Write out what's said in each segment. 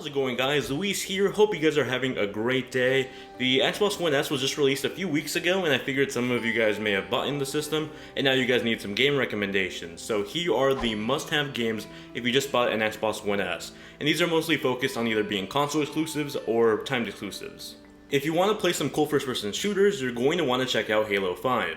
How's it going, guys? Luis here. Hope you guys are having a great day. The Xbox One S was just released a few weeks ago, and I figured some of you guys may have bought in the system, and now you guys need some game recommendations. So here are the must-have games if you just bought an Xbox One S. And these are mostly focused on either being console exclusives or timed exclusives. If you want to play some cool first-person shooters, you're going to want to check out Halo 5.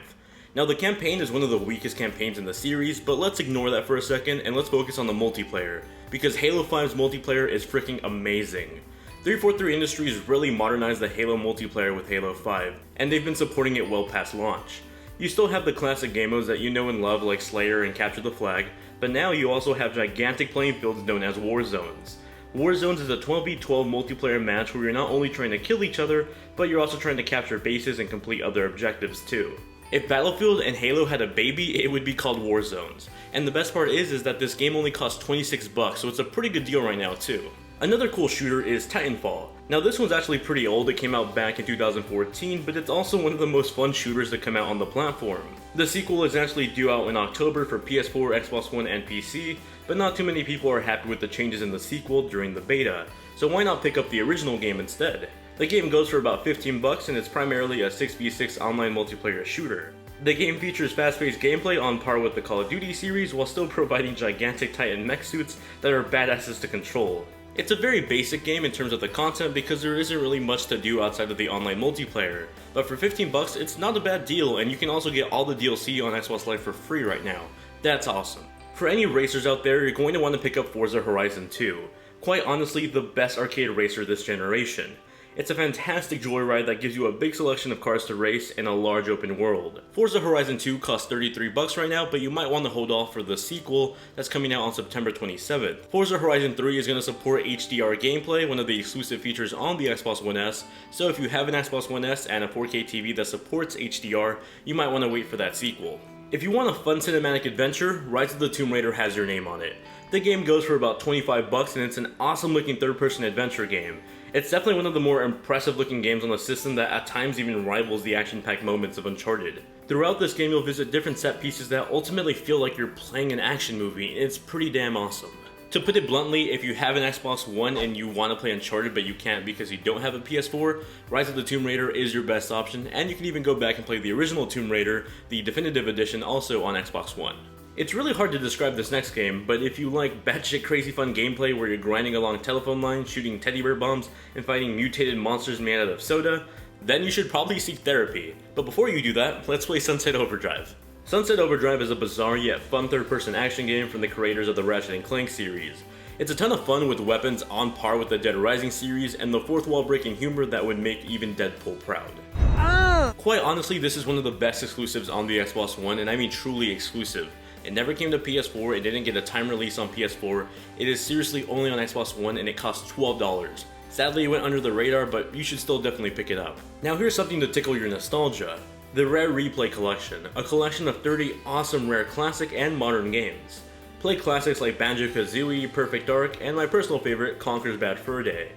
Now, the campaign is one of the weakest campaigns in the series, but let's ignore that for a second and let's focus on the multiplayer, because Halo 5's multiplayer is freaking amazing. 343 Industries really modernized the Halo multiplayer with Halo 5, and they've been supporting it well past launch. You still have the classic game modes that you know and love like Slayer and Capture the Flag, but now you also have gigantic playing fields known as War Zones. War Zones is a 12v12 multiplayer match where you're not only trying to kill each other, but you're also trying to capture bases and complete other objectives too. If Battlefield and Halo had a baby, it would be called War Zones. And the best part is that this game only costs $26, so it's a pretty good deal right now too. Another cool shooter is Titanfall. Now this one's actually pretty old, it came out back in 2014, but it's also one of the most fun shooters to come out on the platform. The sequel is actually due out in October for PS4, Xbox One, and PC, but not too many people are happy with the changes in the sequel during the beta, so why not pick up the original game instead? The game goes for about $15 and it's primarily a 6v6 online multiplayer shooter. The game features fast-paced gameplay on par with the Call of Duty series while still providing gigantic Titan mech suits that are badasses to control. It's a very basic game in terms of the content because there isn't really much to do outside of the online multiplayer, but for $15 it's not a bad deal, and you can also get all the DLC on Xbox Live for free right now. That's awesome. For any racers out there, you're going to want to pick up Forza Horizon 2. Quite honestly, the best arcade racer this generation. It's a fantastic joyride that gives you a big selection of cars to race in a large open world. Forza Horizon 2 costs $33 right now, but you might want to hold off for the sequel that's coming out on September 27th. Forza Horizon 3 is going to support HDR gameplay, one of the exclusive features on the Xbox One S, so if you have an Xbox One S and a 4K TV that supports HDR, you might want to wait for that sequel. If you want a fun cinematic adventure, Rise of the Tomb Raider has your name on it. The game goes for about $25 and it's an awesome looking third-person adventure game. It's definitely one of the more impressive looking games on the system that at times even rivals the action-packed moments of Uncharted. Throughout this game you'll visit different set pieces that ultimately feel like you're playing an action movie, and it's pretty damn awesome. To put it bluntly, if you have an Xbox One and you want to play Uncharted but you can't because you don't have a PS4, Rise of the Tomb Raider is your best option, and you can even go back and play the original Tomb Raider, the definitive edition, also on Xbox One. It's really hard to describe this next game, but if you like batshit crazy fun gameplay where you're grinding along telephone lines, shooting teddy bear bombs, and fighting mutated monsters made out of soda, then you should probably seek therapy. But before you do that, let's play Sunset Overdrive. Sunset Overdrive is a bizarre yet fun third-person action game from the creators of the Ratchet & Clank series. It's a ton of fun with weapons on par with the Dead Rising series and the fourth wall breaking humor that would make even Deadpool proud. Quite honestly, this is one of the best exclusives on the Xbox One, and I mean truly exclusive. It never came to PS4, it didn't get a time release on PS4, it is seriously only on Xbox One and it costs $12. Sadly it went under the radar, but you should still definitely pick it up. Now here's something to tickle your nostalgia. The Rare Replay Collection, a collection of 30 awesome rare classic and modern games. Play classics like Banjo-Kazooie, Perfect Dark, and my personal favorite, Conker's Bad Fur Day.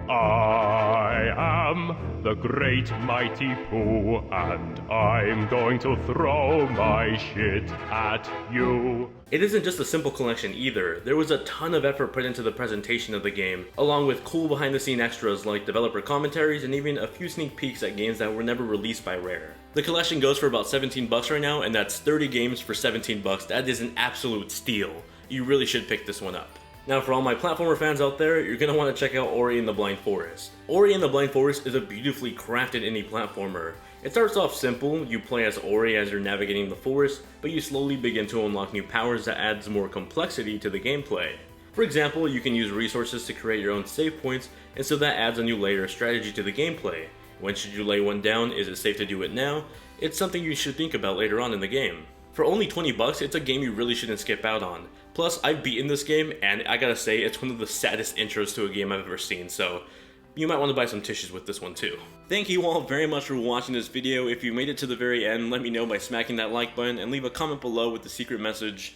I am the great mighty Pooh, and I'm going to throw my shit at you. It isn't just a simple collection either. There was a ton of effort put into the presentation of the game, along with cool behind the scene extras like developer commentaries and even a few sneak peeks at games that were never released by Rare. The collection goes for about $17 right now, and that's 30 games for $17. That is an absolute steal. You really should pick this one up. Now for all my platformer fans out there, you're going to want to check out Ori and the Blind Forest. Ori and the Blind Forest is a beautifully crafted indie platformer. It starts off simple, you play as Ori as you're navigating the forest, but you slowly begin to unlock new powers that adds more complexity to the gameplay. For example, you can use resources to create your own save points, and so that adds a new layer of strategy to the gameplay. When should you lay one down? Is it safe to do it now? It's something you should think about later on in the game. For only $20, it's a game you really shouldn't skip out on. Plus, I've beaten this game, and I gotta say, it's one of the saddest intros to a game I've ever seen, so you might want to buy some tissues with this one too. Thank you all very much for watching this video. If you made it to the very end, let me know by smacking that like button, and leave a comment below with the secret message,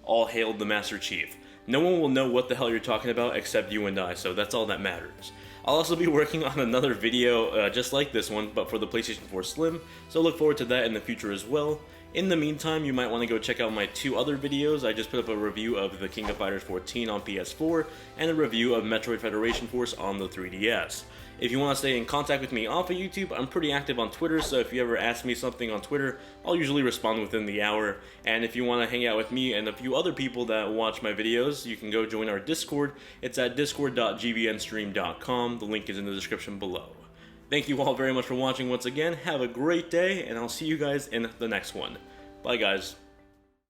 "All hail the Master Chief." No one will know what the hell you're talking about except you and I, so that's all that matters. I'll also be working on another video just like this one, but for the PlayStation 4 Slim, so look forward to that in the future as well. In the meantime, you might want to go check out my 2 other videos. I just put up a review of the King of Fighters 14 on PS4 and a review of Metroid Federation Force on the 3DS. If you want to stay in contact with me off of YouTube, I'm pretty active on Twitter, so if you ever ask me something on Twitter, I'll usually respond within the hour. And if you want to hang out with me and a few other people that watch my videos, you can go join our Discord. It's at discord.gvnstream.com. The link is in the description below. Thank you all very much for watching once again. Have a great day, and I'll see you guys in the next one. Bye, guys.